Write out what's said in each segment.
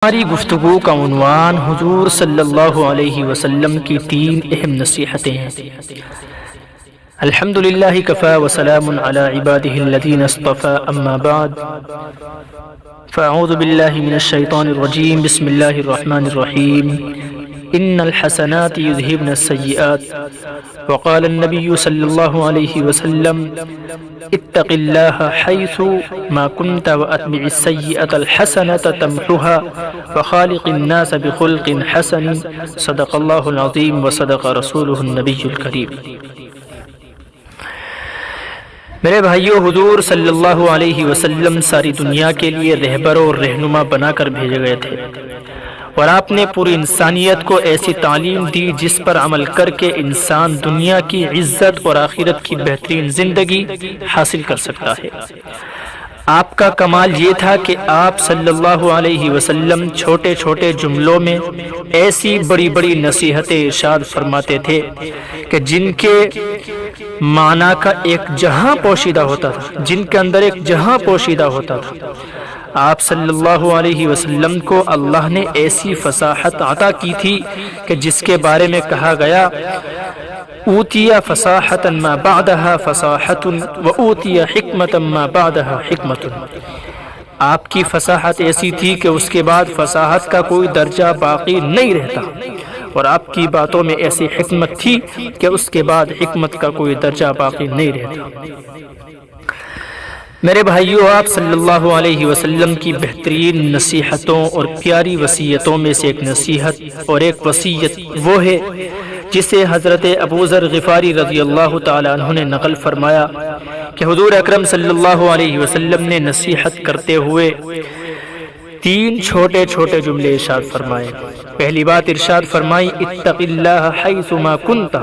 ہماری گفتگو کا عنوان حضور صلی اللہ علیہ وسلم کی 3 اہم نصیحتیں ہیں۔ الحمدللہ کفا وسلام علی عبادہ الذین اصطفى اما بعد فاعوذ باللہ من الشیطان الرجیم بسم اللہ الرحمن الرحیم ان الحسنات یذہبن السیئات وقال النبی صلی اللہ علیہ وسلم اتق اللہ حیث ما كنت واتبع السیئة الحسنة تمحها وخالق الناس بخلق حسن صدق اللہ العظیم وصدق رسولہ النبی الکریم۔ میرے بھائیو، حضور صلی اللہ علیہ وسلم ساری دنیا کے لیے رہبر اور رہنما بنا کر بھیجے گئے تھے، اور آپ نے پوری انسانیت کو ایسی تعلیم دی جس پر عمل کر کے انسان دنیا کی عزت اور آخرت کی بہترین زندگی حاصل کر سکتا ہے۔ آپ کا کمال یہ تھا کہ آپ صلی اللہ علیہ وسلم چھوٹے چھوٹے جملوں میں ایسی بڑی بڑی نصیحتیں ارشاد فرماتے تھے کہ جن کے معنی کا ایک جہاں پوشیدہ ہوتا تھا، جن کے اندر ایک جہاں پوشیدہ ہوتا تھا۔ آپ صلی اللہ علیہ وسلم کو اللہ نے ایسی فصاحت عطا کی تھی کہ جس کے بارے میں کہا گیا اوتی فصاحت ما بعدها فصاحت و اوتی حکمت ما بعدها حکمت۔ آپ کی فصاحت ایسی تھی کہ اس کے بعد فصاحت کا کوئی درجہ باقی نہیں رہتا، اور آپ کی باتوں میں ایسی حکمت تھی کہ اس کے بعد حکمت کا کوئی درجہ باقی نہیں رہتا۔ میرے بھائیو، آپ صلی اللہ علیہ وسلم کی بہترین نصیحتوں اور پیاری وصیتوں میں سے ایک نصیحت اور ایک وصیت وہ ہے جسے حضرت ابو ذر غفاری رضی اللہ تعالی عنہ نے نقل فرمایا کہ حضور اکرم صلی اللہ علیہ وسلم نے نصیحت کرتے ہوئے 3 چھوٹے چھوٹے جملے ارشاد فرمائے۔ پہلی بات ارشاد فرمائی اتق اللہ حیث ما کنت،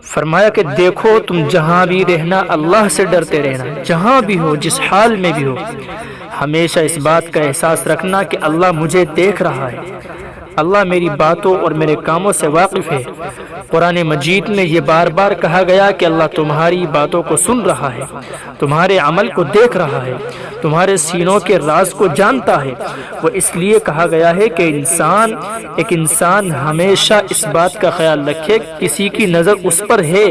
فرمایا کہ دیکھو تم جہاں بھی رہنا اللہ سے ڈرتے رہنا، جہاں بھی ہو، جس حال میں بھی ہو، ہمیشہ اس بات کا احساس رکھنا کہ اللہ مجھے دیکھ رہا ہے، اللہ میری باتوں اور میرے کاموں سے واقف ہے۔ قرآن مجید میں یہ بار بار کہا گیا کہ اللہ تمہاری باتوں کو سن رہا ہے، تمہارے عمل کو دیکھ رہا ہے، تمہارے سینوں کے راز کو جانتا ہے۔ وہ اس لیے کہا گیا ہے کہ ایک انسان ہمیشہ اس بات کا خیال رکھے کہ کسی کی نظر اس پر ہے۔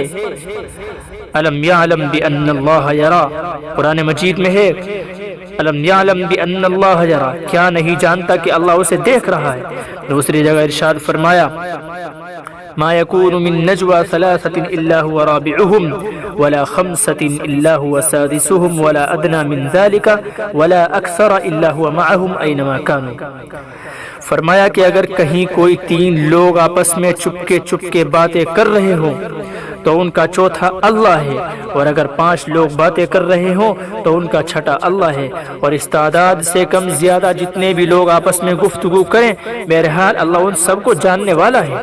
الم یعلم بان اللہ یرا، قرآن مجید میں ہے الم یعلم بان اللہ یرا، کیا نہیں جانتا کہ اللہ اسے دیکھ رہا ہے۔ دوسری جگہ ارشاد فرمایا ما يكون من نجوى 3 إلا هو رابعهم ولا 5 إلا هو سادسهم ولا أدنى من ذلك ولا أكثر إلا هو معهم أينما كانوا۔ فرمایا کہ اگر کہیں کوئی 3 لوگ آپس میں چپکے باتیں کر رہے ہوں تو ان کا چوتھا اللہ ہے، اور اگر 5 لوگ باتیں کر رہے ہوں تو ان کا چھٹا اللہ ہے، اور اس تعداد سے کم زیادہ جتنے بھی لوگ آپس میں گفتگو کریں، بہرحال اللہ ان سب کو جاننے والا ہے۔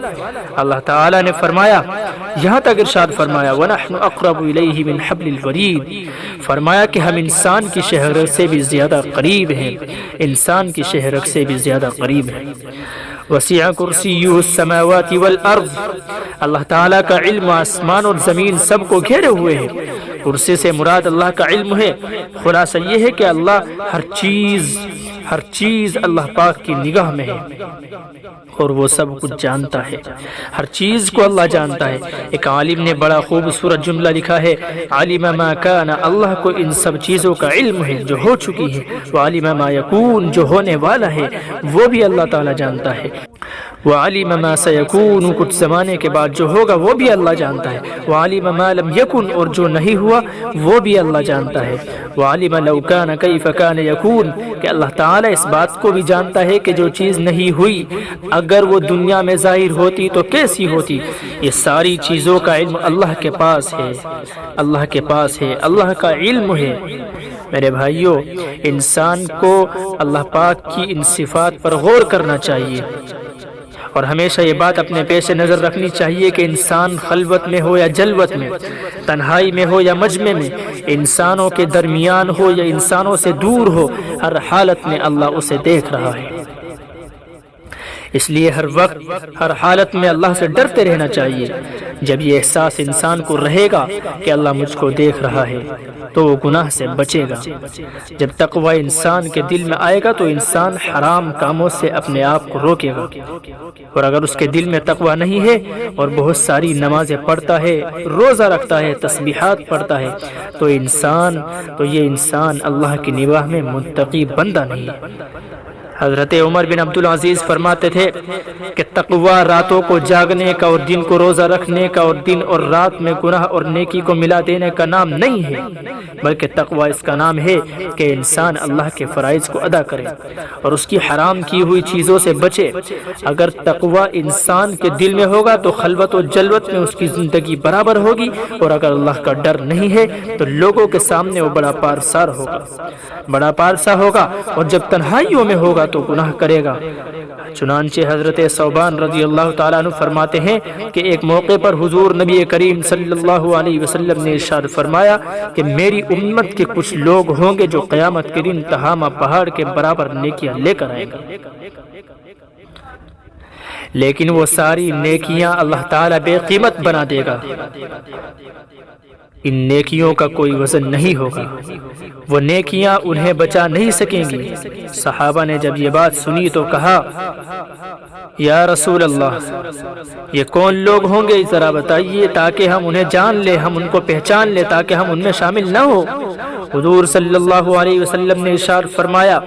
اللہ تعالی نے فرمایا، یہاں تک ارشاد فرمایا وَنَحْنُ أَقْرَبُ إِلَيْهِ مِنْ حَبْلِ الْوَرِيدِ، فرمایا کہ ہم انسان کی شہرت سے بھی زیادہ قریب ہیں، انسان کی شہرت سے بھی زیادہ قریب ہیں۔ وسیع کرسیہ السماوات والارض، اللہ تعالیٰ کا علم آسمان اور زمین سب کو گھیرے ہوئے ہے۔ کرسی سے مراد اللہ کا علم ہے۔ خلاصہ یہ ہے کہ اللہ ہر چیز اللہ پاک کی نگاہ میں ہے، اور وہ سب کچھ جانتا ہے، ہر چیز کو اللہ جانتا ہے۔ ایک عالم نے بڑا خوبصورت جملہ لکھا ہے عالم ما کان، اللہ کو ان سب چیزوں کا علم ہے جو ہو چکی ہے، وعالم ما یکون، جو ہونے والا ہے وہ بھی اللہ تعالیٰ جانتا ہے، وعلم ما سیکون، کچھ زمانے کے بعد جو ہوگا وہ بھی اللہ جانتا ہے، وعلم ما لم یکن، اور جو نہیں ہوا وہ بھی اللہ جانتا ہے، وعلم لو کان کیف کان یکون، کہ اللہ تعالیٰ اس بات کو بھی جانتا ہے کہ جو چیز نہیں ہوئی اگر وہ دنیا میں ظاہر ہوتی تو کیسی ہوتی۔ یہ ساری چیزوں کا علم اللہ کے پاس ہے، اللہ کے پاس ہے، اللہ کا علم ہے۔ میرے بھائیوں، انسان کو اللہ پاک کی ان صفات پر غور کرنا چاہیے، اور ہمیشہ یہ بات اپنے پیش نظر رکھنی چاہیے کہ انسان خلوت میں ہو یا جلوت میں، تنہائی میں ہو یا مجمع میں، انسانوں کے درمیان ہو یا انسانوں سے دور ہو، ہر حالت میں اللہ اسے دیکھ رہا ہے۔ اس لیے ہر وقت ہر حالت میں اللہ سے ڈرتے رہنا چاہیے۔ جب یہ احساس انسان کو رہے گا کہ اللہ مجھ کو دیکھ رہا ہے تو وہ گناہ سے بچے گا۔ جب تقوی انسان کے دل میں آئے گا تو انسان حرام کاموں سے اپنے آپ کو روکے گا، اور اگر اس کے دل میں تقوی نہیں ہے اور بہت ساری نمازیں پڑھتا ہے، روزہ رکھتا ہے، تسبیحات پڑھتا ہے، تو یہ انسان اللہ کی نگاہ میں متقی بندہ نہیں۔ حضرت عمر بن عبدالعزیز فرماتے تھے کہ تقوی راتوں کو جاگنے کا اور دن کو روزہ رکھنے کا اور دن اور رات میں گناہ اور نیکی کو ملا دینے کا نام نہیں ہے، بلکہ تقوی اس کا نام ہے کہ انسان اللہ کے فرائض کو ادا کرے اور اس کی حرام کی ہوئی چیزوں سے بچے۔ اگر تقوی انسان کے دل میں ہوگا تو خلوت و جلوت میں اس کی زندگی برابر ہوگی، اور اگر اللہ کا ڈر نہیں ہے تو لوگوں کے سامنے وہ بڑا پارسا ہوگا، اور جب تنہائیوں میں ہوگا تو گناہ کرے گا۔ چنانچہ حضرت ثوبان رضی اللہ تعالیٰ عنہ فرماتے ہیں کہ ایک موقع پر حضور نبی کریم صلی اللہ علیہ وسلم نے ارشاد فرمایا کہ میری امت کے کچھ لوگ ہوں گے جو قیامت کے دن تہامہ پہاڑ کے برابر نیکیاں لے کر آئیں گے، لیکن وہ ساری نیکیاں اللہ تعالیٰ بے قیمت بنا دے گا، ان نیکیوں کا کوئی وزن نہیں ہوگا، وہ نیکیاں انہیں بچا نہیں سکیں گی۔ صحابہ نے جب یہ بات سنی تو کہا یا رسول اللہ، یہ کون لوگ ہوں گے ذرا بتائیے تاکہ ہم انہیں جان لیں، ہم ان کو پہچان لیں تاکہ ہم ان میں شامل نہ ہو۔ حضور صلی اللہ علیہ وسلم نے ارشاد فرمایا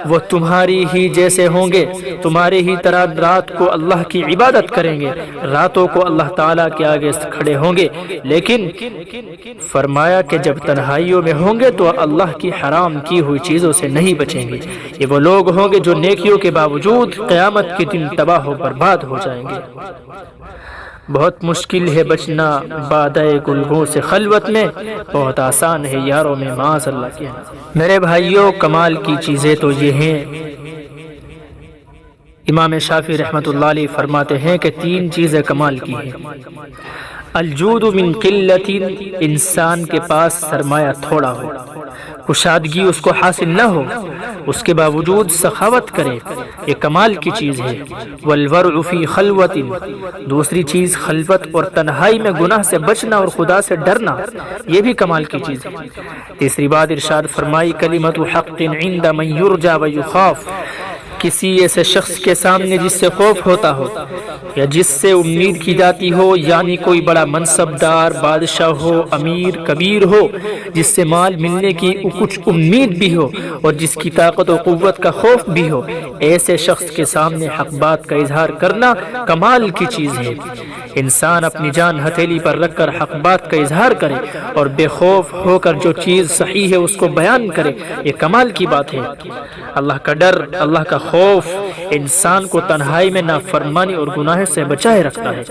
وہ تمہاری ہی جیسے ہوں گے، تمہارے ہی طرح رات کو اللہ کی عبادت کریں گے، راتوں کو اللہ تعالیٰ کے آگے کھڑے ہوں گے، لیکن فرمایا کہ جب تنہائیوں میں ہوں گے تو اللہ کی حرام کی ہوئی چیزوں سے نہیں بچیں گے۔ یہ وہ لوگ ہوں گے جو نیکیوں کے باوجود قیامت کے دن تباہ و برباد ہو جائیں گے۔ بہت مشکل ہے بچنا بادئ گلگوں سے خلوت میں، بہت آسان ہے یاروں میں معاذ اللہ کہنا۔ میرے بھائیوں، کمال کی چیزیں تو یہ ہیں، امام شافعی رحمۃ اللہ علیہ فرماتے ہیں کہ 3 چیزیں کمال کی ہیں۔ الجود من قلت، انسان کے پاس سرمایہ تھوڑا ہو، کشادگی اس کو حاصل نہ ہو، اس کے باوجود سخاوت کرے، یہ کمال کی چیز ہے۔ والورع فی خلوت، دوسری چیز خلوت اور تنہائی میں گناہ سے بچنا اور خدا سے ڈرنا، یہ بھی کمال کی چیز ہے۔ تیسری بات ارشاد فرمائی کلمۃ حق عند من یرجى ویخاف، کسی ایسے شخص کے سامنے جس سے خوف ہوتا ہو یا جس سے امید کی جاتی ہو، یعنی کوئی بڑا منصب دار بادشاہ ہو، امیر کبیر ہو، جس سے مال ملنے کی کچھ امید بھی ہو اور جس کی طاقت و قوت کا خوف بھی ہو، ایسے شخص کے سامنے حق بات کا اظہار کرنا کمال کی چیز ہے۔ انسان اپنی جان ہتھیلی پر رکھ کر حق بات کا اظہار کرے اور بے خوف ہو کر جو چیز صحیح ہے اس کو بیان کرے، یہ کمال کی بات ہے۔ اللہ کا ڈر، اللہ کا خوف انسان کو تنہائی میں نافرمانی اور گناہ سے بچائے رکھتا ہے۔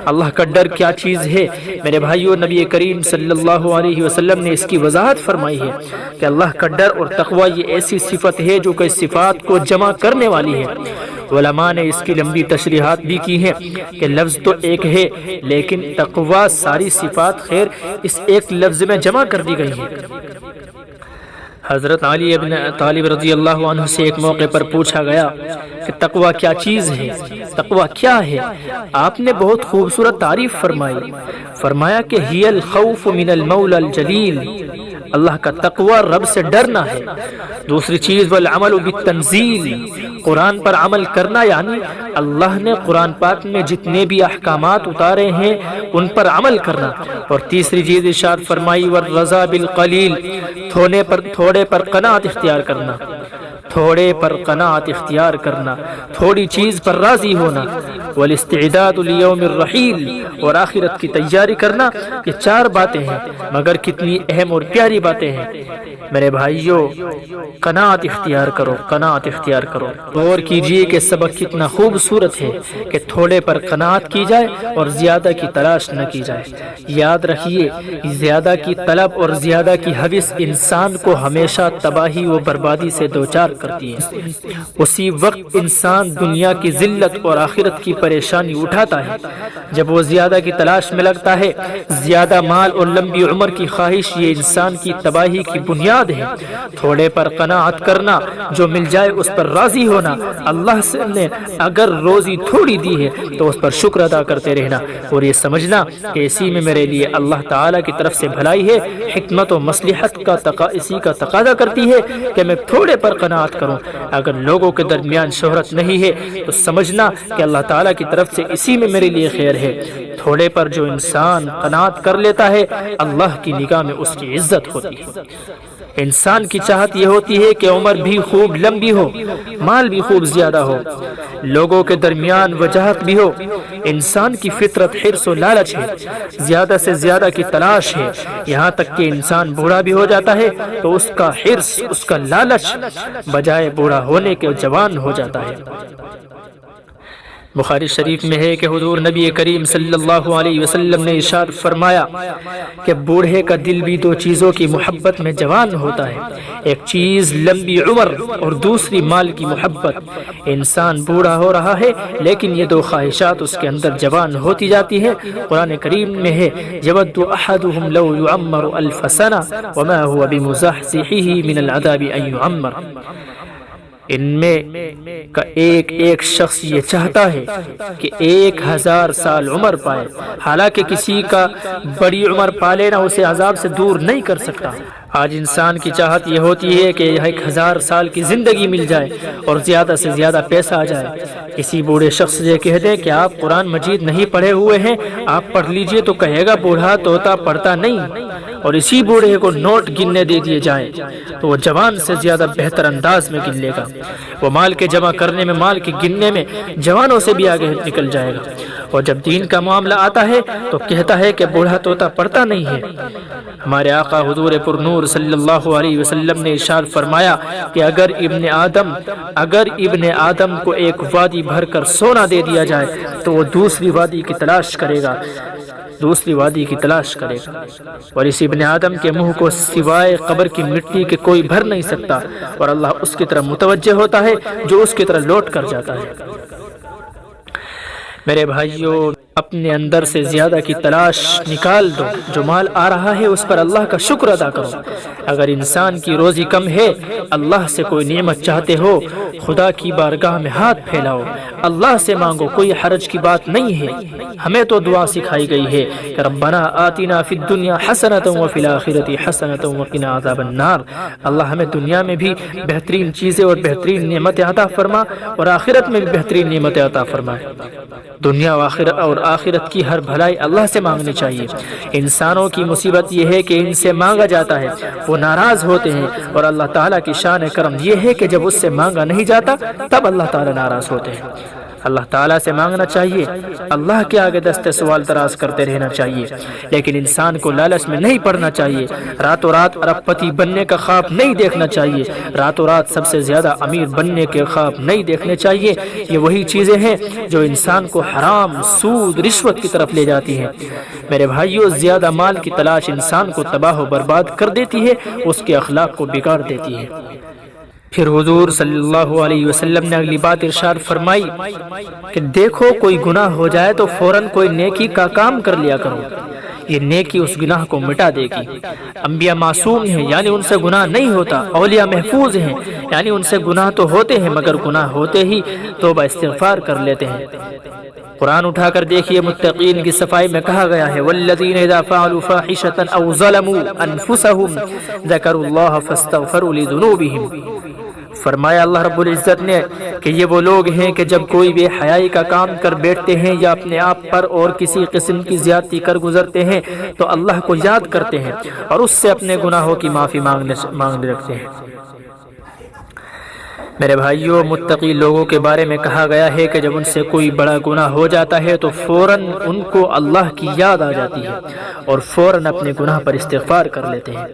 اللہ کا ڈر کیا چیز ہے میرے بھائیو؟ نبی کریم صلی اللہ علیہ وسلم نے اس کی وضاحت فرمائی ہے کہ اللہ کا ڈر اور تقوی یہ ایسی صفت ہے جو کئی صفات کو جمع کرنے والی ہے۔ علماء نے اس کی لمبی تشریحات بھی کی ہیں کہ لفظ تو ایک ہے لیکن تقوی ساری صفات خیر اس ایک لفظ میں جمع کر دی گئی ہے۔ حضرت علی ابن طالب رضی اللہ عنہ سے ایک موقع پر پوچھا گیا کہ تقوی کیا چیز ہے، تقوی کیا ہے؟ آپ نے بہت خوبصورت تعریف فرمائی، فرمایا کہ ہی الخوف من المولا الجلیل، اللہ کا تقوی رب سے ڈرنا ہے۔ دوسری چیز والعمل بالتنزیل، قرآن پر عمل کرنا، یعنی اللہ نے قرآن پاک میں جتنے بھی احکامات اتارے ہیں ان پر عمل کرنا۔ اور تیسری چیز ارشاد فرمائی والرضا بالقلیل، تھوڑے پر قناعت اختیار کرنا، تھوڑے پر قناعت اختیار کرنا، تھوڑی چیز پر راضی ہونا، والاستعداد لیوم الرحیل، اور آخرت کی تیاری کرنا۔ یہ 4 باتیں ہیں مگر کتنی اہم اور پیاری باتیں ہیں میرے بھائیوں۔ قناعت اختیار کرو، قناعت اختیار کرو۔ غور کیجئے کہ سبق کتنا خوبصورت ہے کہ تھوڑے پر قناعت کی جائے اور زیادہ کی تلاش نہ کی جائے۔ یاد رکھیے زیادہ کی طلب اور زیادہ کی ہوس انسان کو ہمیشہ تباہی و بربادی سے دوچار کرتی ہے۔ اسی وقت انسان دنیا کی ذلت اور آخرت کی پریشانی اٹھاتا ہے جب وہ زیادہ کی تلاش میں لگتا ہے۔ زیادہ مال اور لمبی عمر کی خواہش یہ انسان کی تباہی کی بنیاد بنیاد ہے۔ تھوڑے پر قناعت کرنا، جو مل جائے اس پر راضی ہونا، اللہ سے نے اگر روزی تھوڑی دی ہے تو اس پر شکر ادا کرتے رہنا، اور یہ سمجھنا کہ اسی میں میرے لیے اللہ تعالیٰ کی طرف سے بھلائی ہے۔ حکمت و مصلحت کا اسی کا تقاضا کرتی ہے کہ میں تھوڑے پر قناعت کروں۔ اگر لوگوں کے درمیان شہرت نہیں ہے تو سمجھنا کہ اللہ تعالیٰ کی طرف سے اسی میں میرے لیے خیر ہے۔ تھوڑے پر جو انسان قناعت کر لیتا ہے، اللہ کی نگاہ میں اس کی عزت ہوتی ہے۔ انسان کی چاہت یہ ہوتی ہے کہ عمر بھی خوب لمبی ہو، مال بھی خوب زیادہ ہو، لوگوں کے درمیان وجاہت بھی ہو۔ انسان کی فطرت حرص و لالچ ہے، زیادہ سے زیادہ کی تلاش ہے، یہاں تک کہ انسان بوڑھا بھی ہو جاتا ہے تو اس کا حرص، اس کا لالچ بجائے بوڑھا ہونے کے جوان ہو جاتا ہے۔ بخاری شریف میں ہے کہ حضور نبی کریم صلی اللہ علیہ وسلم نے ارشاد فرمایا کہ بوڑھے کا دل بھی دو چیزوں کی محبت میں جوان ہوتا ہے، ایک چیز لمبی عمر اور دوسری مال کی محبت۔ انسان بوڑھا ہو رہا ہے لیکن یہ دو خواہشات اس کے اندر جوان ہوتی جاتی ہے۔ قرآن کریم میں ہے یود احدهم لو يعمر الف سنہ وما هو بمزحزحه من العذاب ان يعمر۔ ان میں کا ایک ایک شخص یہ چاہتا ہے کہ 1000 سال عمر پائے، حالانکہ کسی کا بڑی عمر پا لینا اسے عذاب سے دور نہیں کر سکتا۔ آج انسان کی چاہت یہ ہوتی ہے کہ 1000 سال کی زندگی مل جائے اور زیادہ سے زیادہ پیسہ آ جائے۔ کسی بوڑھے شخص سے کہہ دیں کہ آپ قرآن مجید نہیں پڑھے ہوئے ہیں، آپ پڑھ لیجئے، تو کہے گا بوڑھا طوطا پڑھتا نہیں، اور اسی بوڑھے کو نوٹ گننے دے دیے جائیں تو وہ جوان سے زیادہ بہتر انداز میں گن لے گا۔ وہ مال کے جمع کرنے میں، مال کے گننے میں جوانوں سے بھی آگے نکل جائے گا، اور جب دین کا معاملہ آتا ہے تو کہتا ہے کہ بوڑھا طوطا پڑھتا نہیں ہے۔ ہمارے آقا حضور پر نور صلی اللہ علیہ وسلم نے ارشاد فرمایا کہ اگر ابن آدم کو ایک وادی بھر کر سونا دے دیا جائے تو وہ دوسری وادی کی تلاش کرے گا، اور اس ابن آدم کے منہ کو سوائے قبر کی مٹی کے کوئی بھر نہیں سکتا، اور اللہ اس کی طرف متوجہ ہوتا ہے جو اس کی طرف لوٹ کر جاتا ہے۔ میرے بھائیوں، اپنے اندر سے زیادہ کی تلاش نکال دو، جو مال آ رہا ہے اس پر اللہ کا شکر ادا کرو۔ اگر انسان کی روزی کم ہے، اللہ سے کوئی نعمت چاہتے ہو، خدا کی بارگاہ میں ہاتھ پھیلاؤ، اللہ سے مانگو، کوئی حرج کی بات نہیں ہے۔ ہمیں تو دعا سکھائی گئی ہے کہ ربنا آتنا فی الدنیا حسنۃ وفی الآخرۃ حسنۃ وقنا عذاب النار۔ اللہ ہمیں دنیا میں بھی بہترین چیزیں اور بہترین نعمتیں عطا فرما، اور آخرت میں بھی بہترین نعمتیں عطا فرمائے۔ دنیا اور آخرت کی ہر بھلائی اللہ سے مانگنی چاہیے۔ انسانوں کی مصیبت یہ ہے کہ ان سے مانگا جاتا ہے، وہ ناراض ہوتے ہیں، اور اللہ تعالیٰ کی شان کرم یہ ہے کہ جب اس سے مانگا نہیں جاتا تب اللہ تعالیٰ ناراض ہوتے ہیں۔ اللہ تعالیٰ سے مانگنا چاہیے، اللہ کے آگے دست سوال دراز کرتے رہنا چاہیے، لیکن انسان کو لالچ میں نہیں پڑنا چاہیے۔ راتوں رات ارب پتی بننے کا خواب نہیں دیکھنا چاہیے، راتوں رات سب سے زیادہ امیر بننے کے خواب نہیں دیکھنے چاہیے۔ یہ وہی چیزیں ہیں جو انسان کو حرام، سود، رشوت کی طرف لے جاتی ہیں۔ میرے بھائیوں، زیادہ مال کی تلاش انسان کو تباہ و برباد کر دیتی ہے، اس کے اخلاق کو بگاڑ دیتی ہے۔ پھر حضور صلی اللہ علیہ وسلم نے اگلی بات ارشاد فرمائی کہ دیکھو کوئی گناہ ہو جائے تو فوراً کوئی نیکی کا کام کر لیا کرو، یہ نیکی اس گناہ کو مٹا دے گی۔ انبیاء معصوم ہیں، یعنی ان سے گناہ نہیں ہوتا، اولیاء محفوظ ہیں، یعنی ان سے گناہ تو ہوتے ہیں مگر گناہ ہوتے ہی توبہ استغفار کر لیتے ہیں۔ قرآن اٹھا کر دیکھیے، متقین کی صفائی میں کہا گیا ہے والذین اذا فعلوا فاحشۃ او ظلموا انفسهم ذکروا اللہ فاستغفروا لذنوبهم۔ فرمایا اللہ رب العزت نے کہ یہ وہ لوگ ہیں کہ جب کوئی بے حیائی کا کام کر بیٹھتے ہیں یا اپنے آپ پر اور کسی قسم کی زیادتی کر گزرتے ہیں تو اللہ کو یاد کرتے ہیں اور اس سے اپنے گناہوں کی معافی مانگنے رکھتے ہیں۔ میرے بھائیوں، متقی لوگوں کے بارے میں کہا گیا ہے کہ جب ان سے کوئی بڑا گناہ ہو جاتا ہے تو فوراً ان کو اللہ کی یاد آ جاتی ہے اور فوراً اپنے گناہ پر استغفار کر لیتے ہیں۔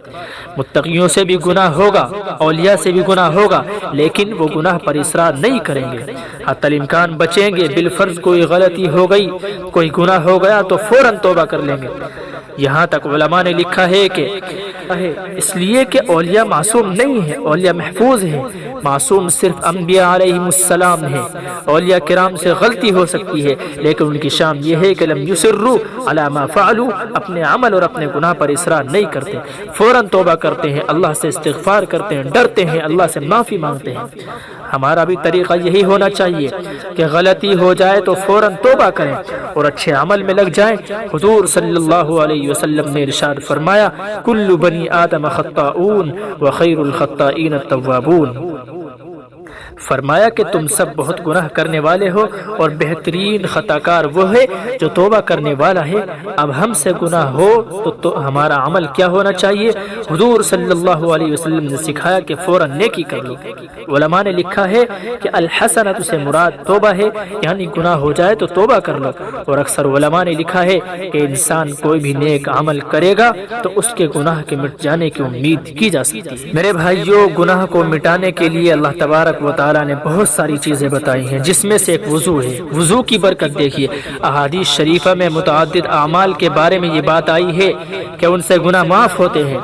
متقیوں سے بھی گناہ ہوگا، اولیاء سے بھی گناہ ہوگا، لیکن وہ گناہ پر اصرار نہیں کریں گے، حتی الامکان بچیں گے۔ بالفرض کوئی غلطی ہو گئی، کوئی گناہ ہو گیا تو فوراً توبہ کر لیں گے۔ یہاں تک علماء نے لکھا ہے کہ اس لیے کہ اولیاء معصوم نہیں ہیں، اولیاء محفوظ ہیں، معصوم صرف انبیاء علیہم السلام ہیں۔ اولیاء کرام سے غلطی ہو سکتی ہے لیکن ان کی شان یہ ہے کہ لم یصروا علی ما فعلوا، اپنے عمل اور اپنے گناہ پر اصرار نہیں کرتے، فوراً توبہ کرتے ہیں، اللہ سے استغفار کرتے ہیں، ڈرتے ہیں، اللہ سے معافی مانگتے ہیں۔ ہمارا بھی طریقہ یہی ہونا چاہیے کہ غلطی ہو جائے تو فوراً توبہ کریں اور اچھے عمل میں لگ جائیں۔ حضور صلی اللہ علیہ وسلم نے ارشاد فرمایا کل بنی آدم خطاؤون وخیر الخطائین التوابون، فرمایا کہ تم سب بہت گناہ کرنے والے ہو اور بہترین خطا کار وہ ہے جو توبہ کرنے والا ہے۔ اب ہم سے گناہ ہو تو ہمارا عمل کیا ہونا چاہیے؟ حضور صلی اللہ علیہ وسلم نے سکھایا کہ فوراً نیکی کر لو۔ علماء نے لکھا ہے کہ الحسنۃ سے مراد توبہ ہے، یعنی گناہ ہو جائے تو توبہ کر لو، اور اکثر علماء نے لکھا ہے کہ انسان کوئی بھی نیک عمل کرے گا تو اس کے گناہ کے مٹ جانے کی امید کی جا سکتی ہے۔ میرے بھائیوں، گناہ کو مٹانے کے لیے اللہ تبارک و تعالیٰ نے بہت ساری چیزیں بتائی ہیں، جس میں سے ایک وضو ہے۔ وضو کی برکت دیکھیے، احادیث شریفہ میں متعدد اعمال کے بارے میں یہ بات آئی ہے کہ ان سے گناہ معاف ہوتے ہیں۔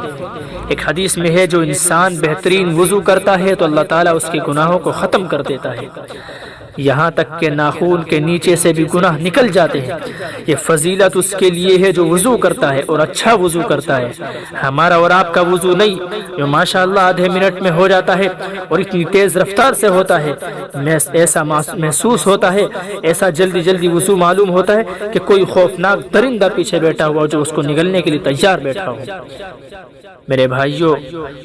ایک حدیث میں ہے جو انسان بہترین وضو کرتا ہے تو اللہ تعالیٰ اس کے گناہوں کو ختم کر دیتا ہے، یہاں تک کہ ناخون کے نیچے سے بھی گناہ نکل جاتے ہیں۔ یہ فضیلت اس کے لیے ہے جو وضو کرتا ہے اور اچھا وضو کرتا ہے۔ ہمارا اور آپ کا وضو نہیں جو ماشاءاللہ آدھے منٹ میں ہو جاتا ہے اور اتنی تیز رفتار سے ہوتا ہے، ایسا محسوس ہوتا ہے، ایسا جلدی جلدی وضو معلوم ہوتا ہے کہ کوئی خوفناک درندہ پیچھے بیٹھا ہوا جو اس کو نگلنے کے لیے تیار بیٹھا ہو۔ میرے بھائیوں،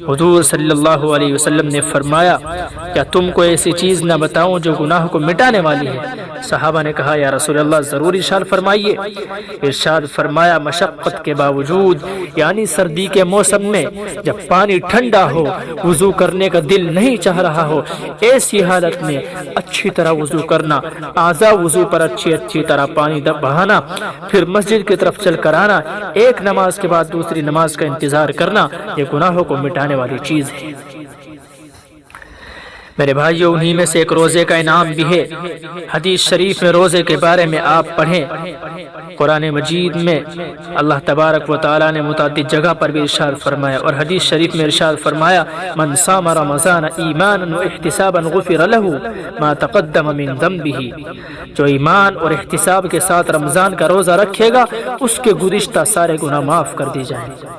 حضور صلی اللہ علیہ وسلم نے فرمایا کیا تم کو ایسی چیز نہ بتاؤں جو گناہ کو مٹانے والی ہے؟ صحابہ نے کہا یا رسول اللہ ضرور ارشاد فرمائیے۔ ارشاد فرمایا مشقت کے باوجود، یعنی سردی کے موسم میں جب پانی ٹھنڈا ہو، وضو کرنے کا دل نہیں چاہ رہا ہو، ایسی حالت میں اچھی طرح وضو کرنا، اعضاء وضو پر اچھی طرح پانی بہانا، پھر مسجد کی طرف چل کر آنا، ایک نماز کے بعد دوسری نماز کا انتظار کرنا، یہ گناہوں کو مٹانے والی چیز ہے۔ میرے بھائیوں، انہی میں سے ایک روزے کا انعام بھی ہے۔ حدیث شریف میں روزے کے بارے میں آپ پڑھیں، قرآن مجید میں اللہ تبارک و تعالیٰ نے متعدد جگہ پر بھی ارشاد فرمایا، اور حدیث شریف میں ارشاد فرمایا من صام رمضان ایمانا واحتسابا غفر له ما تقدم من ذنبه، جو ایمان اور احتساب کے ساتھ رمضان کا روزہ رکھے گا اس کے گزشتہ سارے گناہ معاف کر دی جائیں گے۔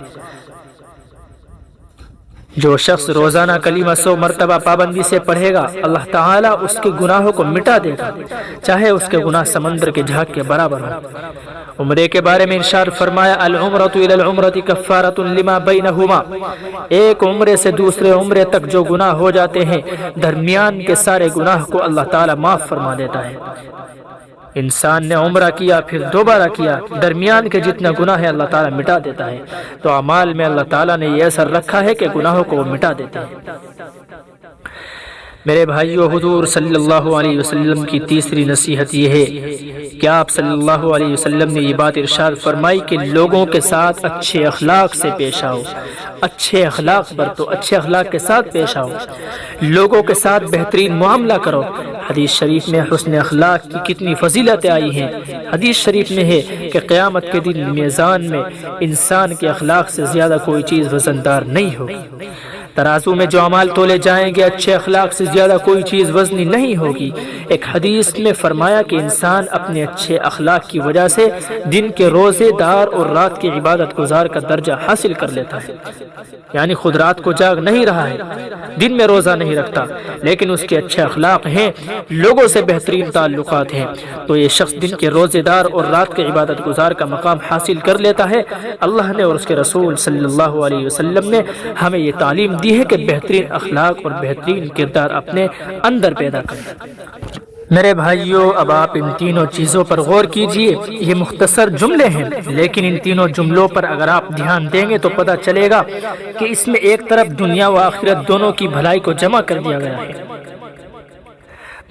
جو شخص روزانہ کلمہ 100 مرتبہ پابندی سے پڑھے گا اللہ تعالیٰ اس کے گناہوں کو مٹا دے گا، چاہے اس کے گناہ سمندر کے جھاگ کے برابر ہوں۔ عمرے کے بارے میں ارشاد فرمایا العمرۃ الی العمرۃ کفارۃ لما بینہما، ایک عمرے سے دوسرے عمرے تک جو گناہ ہو جاتے ہیں درمیان کے سارے گناہ کو اللہ تعالیٰ معاف فرما دیتا ہے۔ انسان نے عمرہ کیا پھر دوبارہ کیا، درمیان کے جتنا گناہ ہے اللہ تعالیٰ مٹا دیتا ہے۔ تو اعمال میں اللہ تعالیٰ نے یہ اثر رکھا ہے کہ گناہوں کو وہ مٹا دیتے ہیں۔ میرے بھائیو، حضور صلی اللہ علیہ وسلم کی تیسری نصیحت یہ ہے کہ آپ صلی اللہ علیہ وسلم نے یہ بات ارشاد فرمائی کہ لوگوں کے ساتھ اچھے اخلاق سے پیش آؤ، اچھے اخلاق برتو، اچھے اخلاق کے ساتھ پیش آؤ، لوگوں کے ساتھ بہترین معاملہ کرو۔ حدیث شریف میں حسن اخلاق کی کتنی فضیلتیں آئی ہیں۔ حدیث شریف میں ہے کہ قیامت کے دن میزان میں انسان کے اخلاق سے زیادہ کوئی چیز وزندار نہیں ہوگی، ترازو میں جو اعمال تولے جائیں گے اچھے اخلاق سے زیادہ کوئی چیز وزنی نہیں ہوگی۔ ایک حدیث میں فرمایا کہ انسان اپنے اچھے اخلاق کی وجہ سے دن کے روزے دار اور رات کی عبادت گزار کا درجہ حاصل کر لیتا ہے، یعنی خود رات کو جاگ نہیں رہا ہے، دن میں روزہ نہیں رکھتا، لیکن اس کے اچھے اخلاق ہیں، لوگوں سے بہترین تعلقات ہیں، تو یہ شخص دن کے روزے دار اور رات کے عبادت گزار کا مقام حاصل کر لیتا ہے۔ اللہ نے اور اس کے رسول صلی اللہ علیہ وسلم نے ہمیں یہ تعلیم دی ہے کہ بہترین اخلاق اور بہترین کردار اپنے اندر پیدا کریں۔ میرے بھائیوں، اب آپ ان تینوں چیزوں پر غور کیجئے۔ یہ مختصر جملے ہیں، لیکن ان تینوں جملوں پر اگر آپ دھیان دیں گے تو پتہ چلے گا کہ اس میں ایک طرف دنیا و آخرت دونوں کی بھلائی کو جمع کر دیا گیا ہے،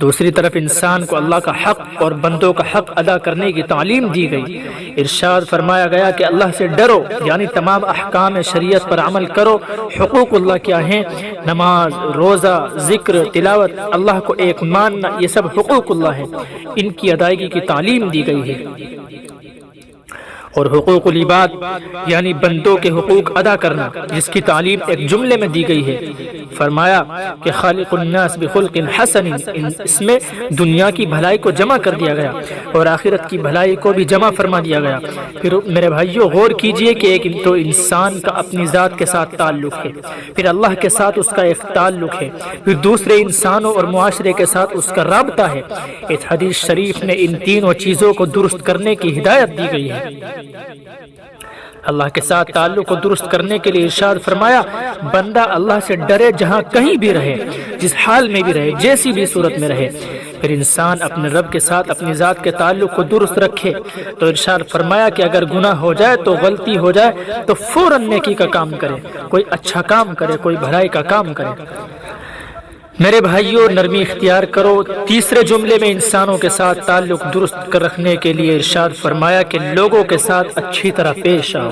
دوسری طرف انسان کو اللہ کا حق اور بندوں کا حق ادا کرنے کی تعلیم دی گئی۔ ارشاد فرمایا گیا کہ اللہ سے ڈرو، یعنی تمام احکام شریعت پر عمل کرو۔ حقوق اللہ کیا ہیں؟ نماز، روزہ، ذکر، تلاوت، اللہ کو ایک ماننا، یہ سب حقوق اللہ ہیں، ان کی ادائیگی کی تعلیم دی گئی ہے۔ اور حقوق العباد یعنی بندوں کے حقوق ادا کرنا، جس کی تعلیم ایک جملے میں دی گئی ہے۔ فرمایا کہ خالق الناس بخلق حسن، اس میں دنیا کی بھلائی کو جمع کر دیا گیا اور آخرت کی بھلائی کو بھی جمع فرما دیا گیا۔ پھر میرے بھائیوں غور کیجئے کہ ایک تو انسان کا اپنی ذات کے ساتھ تعلق ہے، پھر اللہ کے ساتھ اس کا ایک تعلق ہے، پھر دوسرے انسانوں اور معاشرے کے ساتھ اس کا رابطہ ہے۔ اس حدیث شریف میں ان تینوں چیزوں کو درست کرنے کی ہدایت دی گئی ہے۔ اللہ کے ساتھ تعلق کو درست کرنے کے لیے ارشاد فرمایا، بندہ اللہ سے ڈرے جہاں کہیں بھی رہے، جس حال میں بھی رہے، جیسی بھی صورت میں رہے۔ پھر انسان اپنے رب کے ساتھ اپنی ذات کے تعلق کو درست رکھے تو ارشاد فرمایا کہ اگر گناہ ہو جائے تو غلطی ہو جائے تو فوراً نیکی کا کام کرے، کوئی اچھا کام کرے، کوئی بھلائی کا کام کرے۔ میرے بھائیوں نرمی اختیار کرو۔ تیسرے جملے میں انسانوں کے ساتھ تعلق درست کر رکھنے کے لیے ارشاد فرمایا کہ لوگوں کے ساتھ اچھی طرح پیش آؤ۔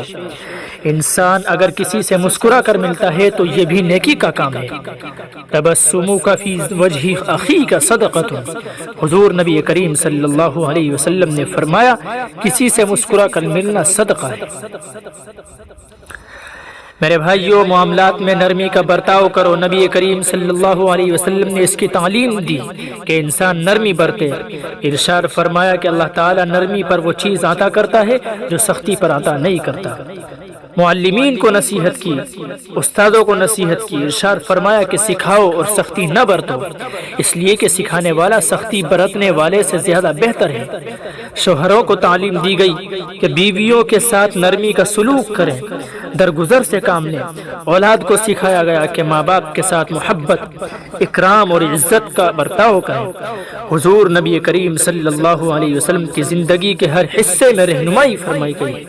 انسان اگر کسی سے مسکرا کر ملتا ہے تو یہ بھی نیکی کا کام ہے۔ تبسمک فی وجہ اخیک صدقۃ، حضور نبی کریم صلی اللہ علیہ وسلم نے فرمایا کسی سے مسکرا کر ملنا صدقہ ہے۔ میرے بھائیوں معاملات میں نرمی کا برتاؤ کرو۔ نبی کریم صلی اللہ علیہ وسلم نے اس کی تعلیم دی کہ انسان نرمی برتے۔ ارشاد فرمایا کہ اللہ تعالیٰ نرمی پر وہ چیز عطا کرتا ہے جو سختی پر عطا نہیں کرتا۔ معلمین کو نصیحت کی، استادوں کو نصیحت کی۔ ارشاد فرمایا کہ سکھاؤ اور سختی نہ برتو، اس لیے کہ سکھانے والا سختی برتنے والے سے زیادہ بہتر ہے۔ شوہروں کو تعلیم دی گئی کہ بیویوں کے ساتھ نرمی کا سلوک کریں، درگزر سے کام لیں۔ اولاد کو سکھایا گیا کہ ماں باپ کے ساتھ محبت، اکرام اور عزت کا برتاؤ کریں۔ حضور نبی کریم صلی اللہ علیہ وسلم کی زندگی کے ہر حصے میں رہنمائی فرمائی گئی۔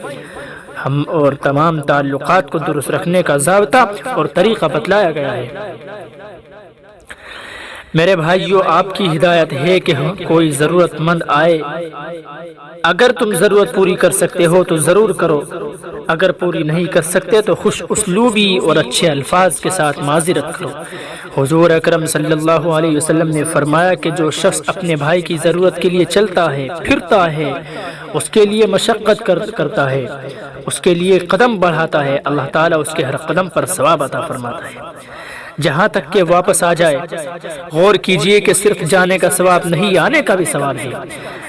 ہم اور تمام تعلقات کو درست رکھنے کا ضابطہ اور طریقہ بتلایا گیا ہے۔ میرے بھائیوں آپ کی ہدایت ہے کہ کوئی ضرورت مند آئے، اگر تم ضرورت پوری کر سکتے ہو تو ضرور کرو، اگر پوری نہیں کر سکتے تو خوش اسلوبی اور اچھے الفاظ کے ساتھ معذرت کرو۔ حضور اکرم صلی اللہ علیہ وسلم نے فرمایا کہ جو شخص اپنے بھائی کی ضرورت کے لیے چلتا ہے، پھرتا ہے، اس کے لیے مشقت کرتا ہے، اس کے لیے قدم بڑھاتا ہے، اللہ تعالیٰ اس کے ہر قدم پر ثواب عطا فرماتا ہے، جہاں تک کہ واپس آ جائے۔ غور کیجئے کہ صرف جانے کا ثواب نہیں، آنے کا بھی ثواب ہے۔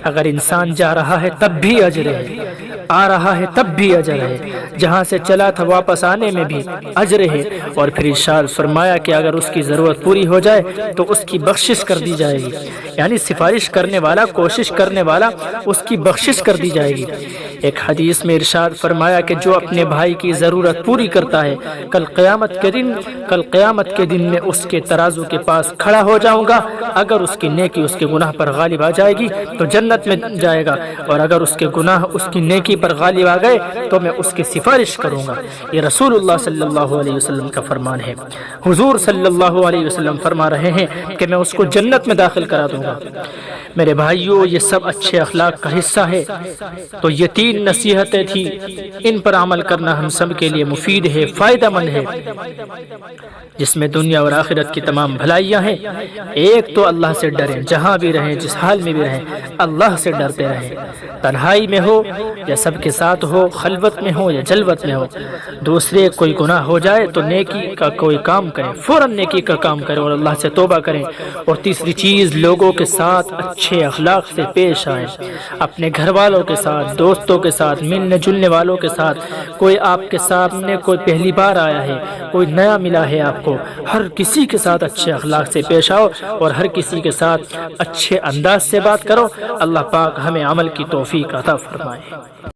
اگر انسان جا رہا ہے تب بھی اجر ہے، آ رہا ہے تب بھی اجر ہے، جہاں سے چلا تھا واپس آنے میں بھی اجر ہے۔ اور پھر ارشاد فرمایا کہ اگر اس کی ضرورت پوری ہو جائے تو اس کی بخشش کر دی جائے گی، یعنی سفارش کرنے والا، کوشش کرنے والا، اس کی بخشش کر دی جائے گی۔ ایک حدیث میں ارشاد فرمایا کہ جو اپنے بھائی کی ضرورت پوری کرتا ہے، کل قیامت کے دن میں اس کے ترازو کے پاس کھڑا ہو جاؤں گا، اگر اس کی نیکی اس کے گناہ پر غالب آ جائے گی تو جنت میں جائے گا، اور اگر اس کے گناہ اس کی نیکی پر غالب آ گئے تو میں اس کی سفارش کروں گا۔ یہ رسول اللہ صلی اللہ علیہ وسلم کا فرمان ہے۔ حضور صلی اللہ علیہ وسلم فرما رہے ہیں کہ میں اس کو جنت میں داخل کرا دوں گا۔ میرے بھائیوں یہ سب اچھے اخلاق کا حصہ ہے۔ تو یہ 3 نصیحتیں تھیں، ان پر عمل کرنا ہم سب کے لیے مفید ہے، فائدہ مند ہے، جس میں دنیا اور آخرت کی تمام بھلائیاں ہیں۔ ایک تو اللہ سے ڈریں، جہاں بھی رہیں، جس حال میں بھی رہیں، اللہ سے ڈرتے رہیں، تنہائی میں ہو یا سب کے ساتھ ہو، خلوت میں ہو یا جلوت میں ہو۔ دوسرے کوئی گناہ ہو جائے تو نیکی کا کوئی کام کریں، فوراً نیکی کا کام کریں اور اللہ سے توبہ کریں۔ اور تیسری چیز، لوگوں کے ساتھ اچھے اخلاق سے پیش آئیں، اپنے گھر والوں کے ساتھ، دوستوں کے ساتھ، ملنے جلنے والوں کے ساتھ۔ کوئی آپ کے سامنے کوئی پہلی بار آیا ہے، کوئی نیا ملا ہے آپ کو، ہر کسی کے ساتھ اچھے اخلاق سے پیش آؤ اور ہر کسی کے ساتھ اچھے انداز سے بات کرو۔ اللہ پاک ہمیں عمل کی توفیق عطا فرمائے۔